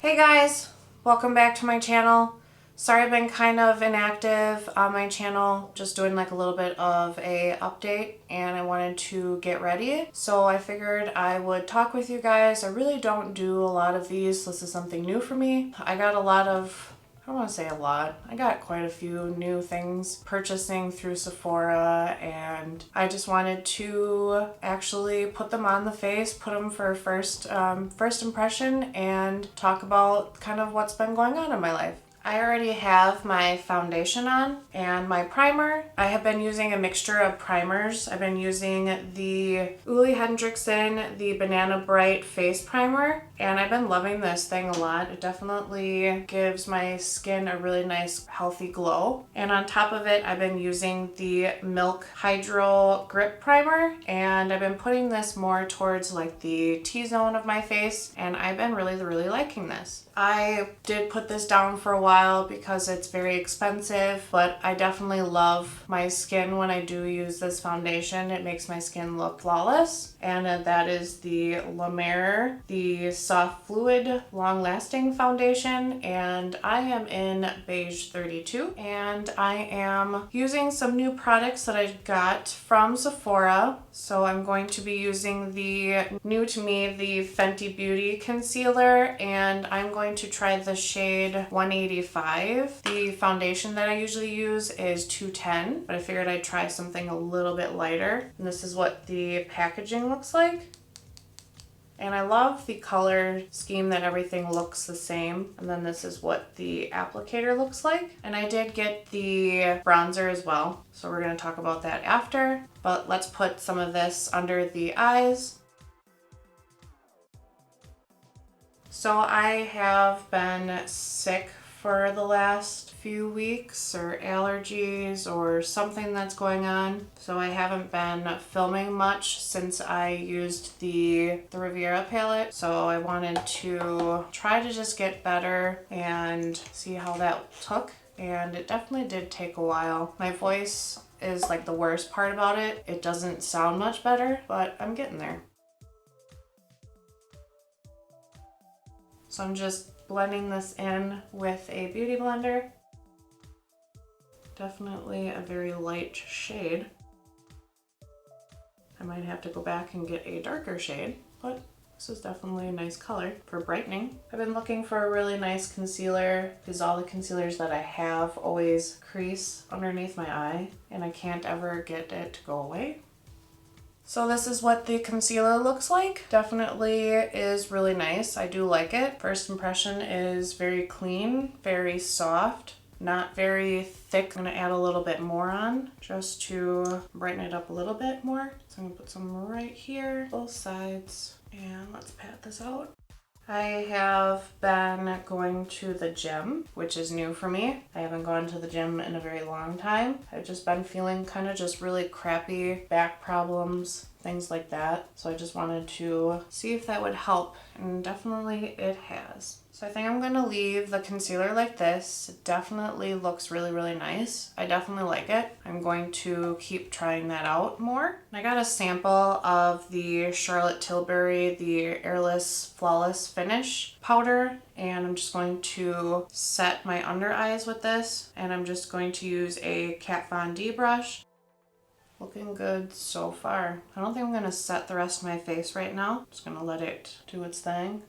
Hey guys, welcome back to my channel. Sorry I've been kind of inactive on my channel, just doing like a little bit of a update, and I wanted to get ready. So I figured I would talk with you guys. I really don't do a lot of these. This is something new for me. I got a lot of, I don't want to say a lot, I got quite a few new things purchasing through Sephora, and I just wanted to actually put them on the face, put them for first impression, and talk about kind of what's been going on in my life. I already have my foundation on and my primer. I have been using a mixture of primers. I've been using the Ole-Henrickson, the Banana Bright Face Primer, and I've been loving this thing a lot. It definitely gives my skin a really nice, healthy glow. And on top of it, I've been using the Milk Hydro Grip Primer, and I've been putting this more towards like the T-zone of my face, and I've been really liking this. I did put this down for a while because it's very expensive, but I definitely love my skin when I do use this foundation. It makes my skin look flawless. And that is the La Mer, the Soft Fluid Long Lasting Foundation, and I am in beige 32, and I am using some new products that I got from Sephora. So I'm going to be using the new to me, the Fenty-Beauty concealer, and I'm going to try the shade 185. The foundation that I usually use is 210, but I figured I'd try something a little bit lighter. And this is what the packaging looks like. And I love the color scheme that everything looks the same. And then this is what the applicator looks like. And I did get the bronzer as well, so we're going to talk about that after. But let's put some of this under the eyes. So I have been sick for the last few weeks, or allergies or something that's going on. So I haven't been filming much since I used the Riviera palette. So I wanted to try to just get better and see how that took. And it definitely did take a while. My voice is like the worst part about it. It doesn't sound much better, but I'm getting there. So I'm just blending this in with a beauty blender. Definitely a very light shade. I might have to go back and get a darker shade, but this is definitely a nice color for brightening. I've been looking for a really nice concealer because all the concealers that I have always crease underneath my eye, and I can't ever get it to go away. So this is what the concealer looks like. Definitely is really nice. I do like it. First impression is very clean, very soft, not very thick. I'm gonna add a little bit more on just to brighten it up a little bit more. So I'm gonna put some right here, both sides, and let's pat this out. I have been going to the gym, which is new for me. I haven't gone to the gym in a very long time. I've just been feeling kind of just really crappy back problems, things like that. So I just wanted to see if that would help, and definitely it has. So I think I'm gonna leave the concealer like this. It definitely looks really nice. I definitely like it. I'm going to keep trying that out more. I got a sample of the Charlotte Tilbury, the Airless Flawless Finish powder, and I'm just going to set my under eyes with this, and I'm just going to use a Kat Von D brush. Looking good so far. I don't think I'm gonna set the rest of my face right now. I'm just gonna let it do its thing.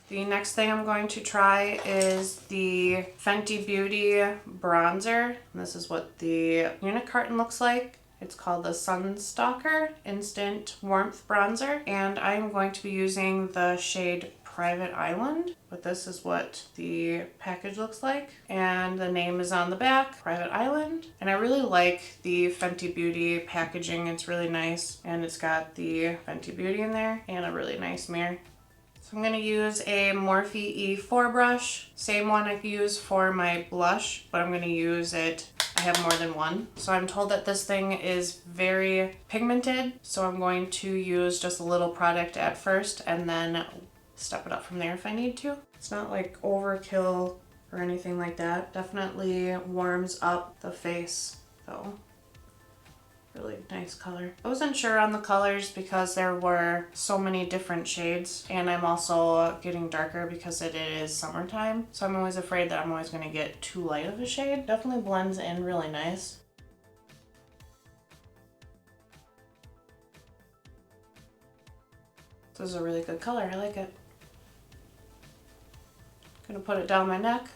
The next thing I'm going to try is the Fenty-Beauty bronzer. And this is what the unit carton looks like. It's called the Sunstalker Instant Warmth Bronzer. And I'm going to be using the shade Private Island. But this is what the package looks like. And the name is on the back, Private Island. And I really like the Fenty-Beauty packaging. It's really nice. And it's got the Fenty-Beauty in there and a really nice mirror. So I'm going to use a Morphe E4 brush, same one I use for my blush, but I'm going to use it, I have more than one. So I'm told that this thing is very pigmented, so I'm going to use just a little product at first and then step it up from there if I need to. It's not like overkill or anything like that. Definitely warms up the face though. Really nice color. I wasn't sure on the colors because there were so many different shades, and I'm also getting darker because it is summertime, so I'm always afraid that I'm always going to get too light of a shade. Definitely blends in really nice. This is a really good color. I like it. Gonna put it down my neck.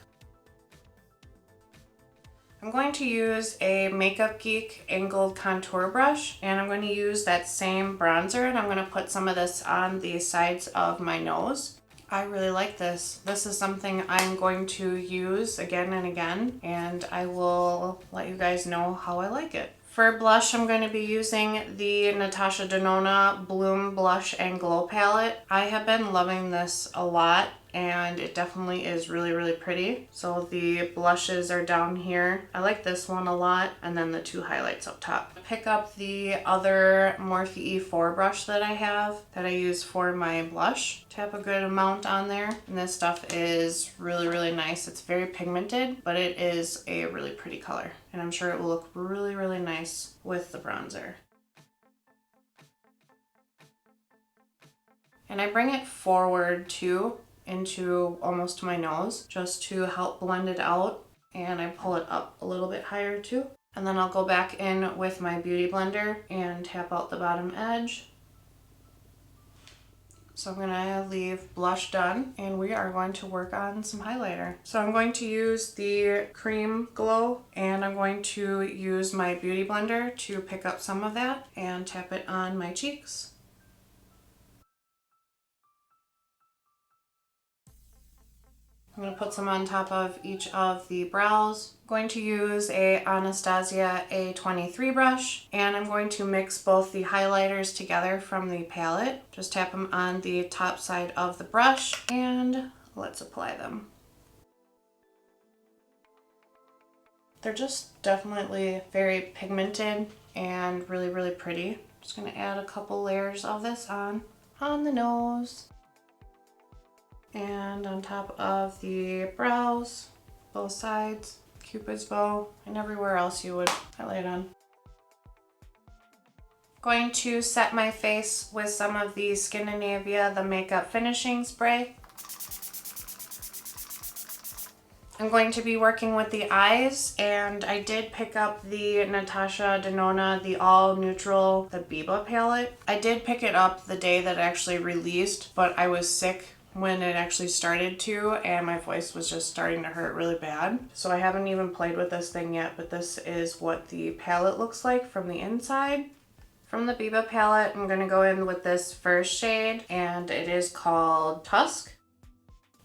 I'm going to use a Makeup Geek angled contour brush, and I'm going to use that same bronzer, and I'm going to put some of this on the sides of my nose. I really like this. This is something I'm going to use again and again, and I will let you guys know how I like it. For blush, I'm going to be using the Natasha Denona Bloom Blush and Glow Palette. I have been loving this a lot, and it definitely is really, really pretty. So the blushes are down here. I like this one a lot, and then the two highlights up top. Pick up the other Morphe E4 brush that I have that I use for my blush. Tap a good amount on there, and this stuff is really, really nice. It's very pigmented, but it is a really pretty color, and I'm sure it will look really, really nice with the bronzer. And I bring it forward too, into almost to my nose, just to help blend it out, and I pull it up a little bit higher too. And then I'll go back in with my beauty blender and tap out the bottom edge. So I'm gonna leave blush done, and we are going to work on some highlighter. So I'm going to use the Cream Glow, and I'm going to use my beauty blender to pick up some of that and tap it on my cheeks. I'm going to put some on top of each of the brows. I'm going to use a Anastasia A23 brush, and I'm going to mix both the highlighters together from the palette. Just tap them on the top side of the brush, and let's apply them. They're just definitely very pigmented and really, really pretty. Just going to add a couple layers of this on the nose. And on top of the brows, both sides, Cupid's bow, and everywhere else you would highlight on. Going to set my face with some of the Skindinavia The Makeup Finishing Spray. I'm going to be working with the eyes, and I did pick up the Natasha Denona The All Neutral The BIBA palette. I did pick it up the day that it actually released, but I was sick when it actually started to, and my voice was just starting to hurt really bad. So I haven't even played with this thing yet, but this is what the palette looks like from the inside. From the BIBA palette, I'm gonna go in with this first shade, and it is called Tusk.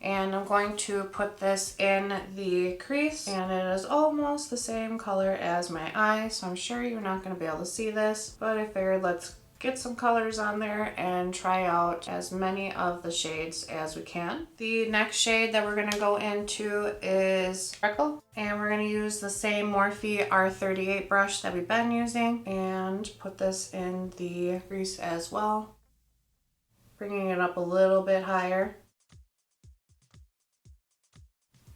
And I'm going to put this in the crease, and it is almost the same color as my eye, so I'm sure you're not gonna be able to see this, but I figured let's get some colors on there and try out as many of the shades as we can. The next shade that we're going to go into is Freckle, and we're going to use the same Morphe R38 brush that we've been using and put this in the crease as well, bringing it up a little bit higher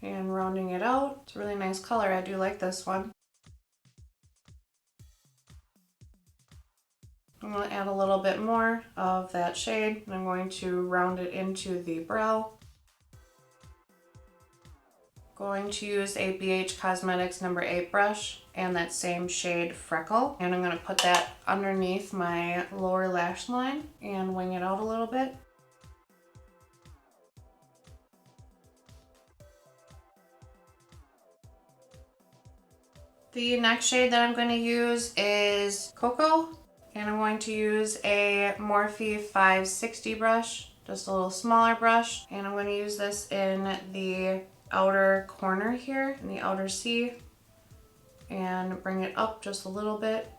and rounding it out. It's a really nice color. I do like this one. I'm going to add a little bit more of that shade, and I'm going to round it into the brow. Going to use a BH Cosmetics No. 8 brush and that same shade Freckle, and I'm going to put that underneath my lower lash line and wing it out a little bit. The next shade that I'm going to use is Cocoa. And I'm going to use a Morphe 560 brush, just a little smaller brush, and I'm going to use this in the outer corner here, in the outer C, and bring it up just a little bit.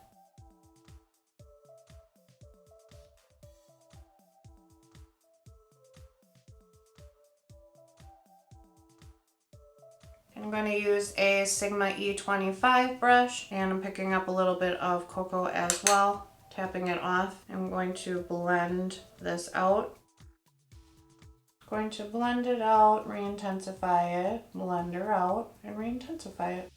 I'm going to use a Sigma E25 brush, and I'm picking up a little bit of Cocoa as well. Tapping it off. I'm going to blend this out. Going to blend it out, re-intensify it, blend her out, and re-intensify it.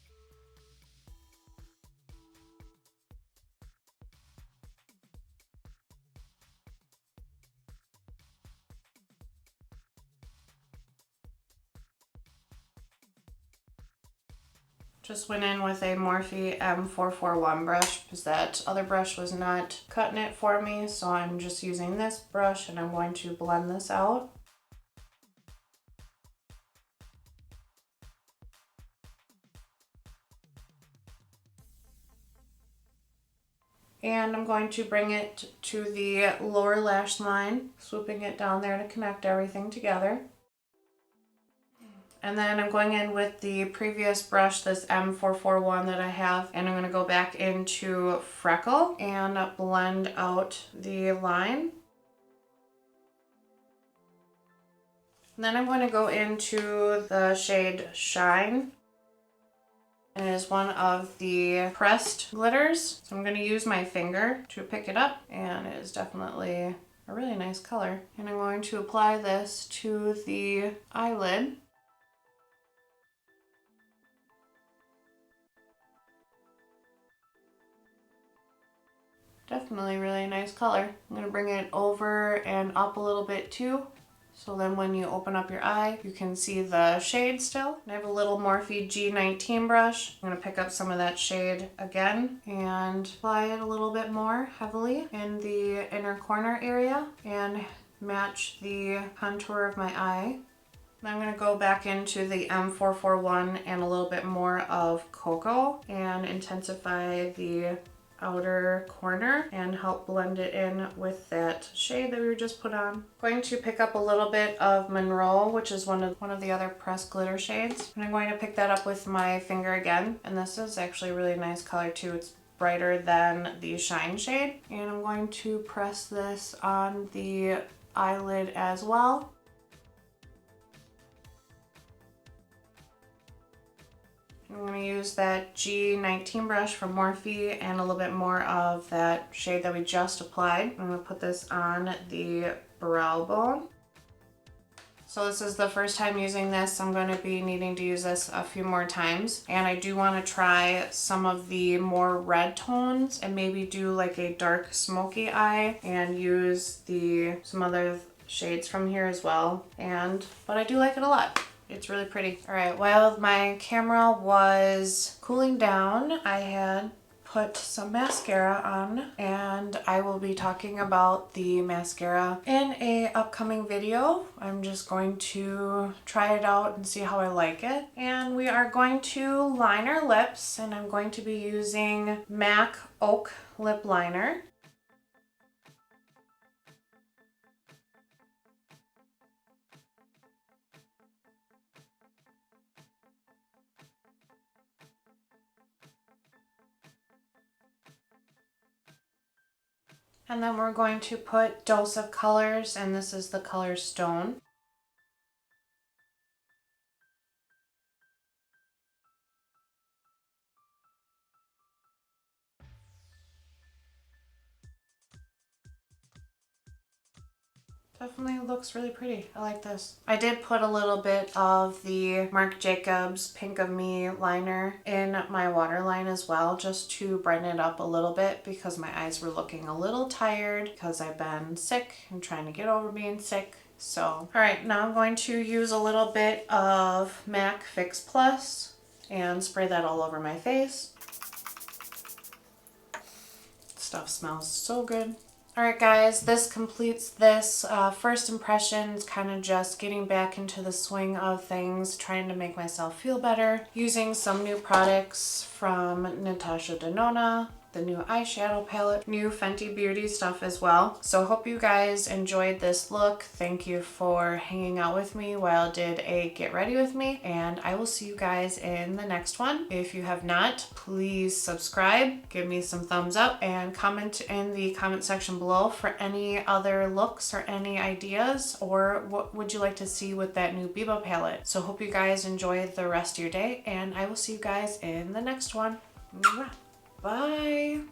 Just went in with a Morphe M441 brush because that other brush was not cutting it for me. So I'm just using this brush and I'm going to blend this out. And I'm going to bring it to the lower lash line, swooping it down there to connect everything together. And then I'm going in with the previous brush, this M441 that I have, and I'm going to go back into Freckle and blend out the line. And then I'm going to go into the shade Shine. And it is one of the pressed glitters. So I'm going to use my finger to pick it up, and it is definitely a really nice color. And I'm going to apply this to the eyelid. Definitely really nice color. I'm going to bring it over and up a little bit too. So then when you open up your eye, you can see the shade still. And I have a little Morphe G19 brush. I'm going to pick up some of that shade again and apply it a little bit more heavily in the inner corner area and match the contour of my eye. Then I'm going to go back into the M441 and a little bit more of Cocoa and intensify the outer corner and help blend it in with that shade that we just put on. Going to pick up a little bit of Monroe, which is one of the other pressed glitter shades, and I'm going to pick that up with my finger again. And this is actually a really nice color too. It's brighter than the Shine shade, and I'm going to press this on the eyelid as well. I'm going to use that G19 brush from Morphe and a little bit more of that shade that we just applied. I'm going to put this on the brow bone. So this is the first time using this. I'm going to be needing to use this a few more times. And I do want to try some of the more red tones and maybe do like a dark smoky eye and use some other shades from here as well. But I do like it a lot. It's really pretty. All right, while my camera was cooling down, I had put some mascara on, and I will be talking about the mascara in a upcoming video. I'm just going to try it out and see how I like it. And we are going to line our lips, and I'm going to be using MAC Oak Lip Liner. And then we're going to put Dose of Colors, and this is the color Stone. Definitely looks really pretty. I like this. I did put a little bit of the Marc Jacobs Pink of Me liner in my waterline as well, just to brighten it up a little bit because my eyes were looking a little tired because I've been sick and trying to get over being sick. So, all right, now I'm going to use a little bit of MAC Fix Plus and spray that all over my face. Stuff smells so good. Alright guys, this completes this first impressions, kind of just getting back into the swing of things, trying to make myself feel better, using some new products from Natasha Denona, the new eyeshadow palette, new Fenty-Beauty stuff as well. So hope you guys enjoyed this look. Thank you for hanging out with me while I did a get ready with me, and I will see you guys in the next one. If you have not, please subscribe, give me some thumbs up, and comment in the comment section below for any other looks or any ideas, or what would you like to see with that new BIBA palette. So hope you guys enjoy the rest of your day, and I will see you guys in the next one. Bye.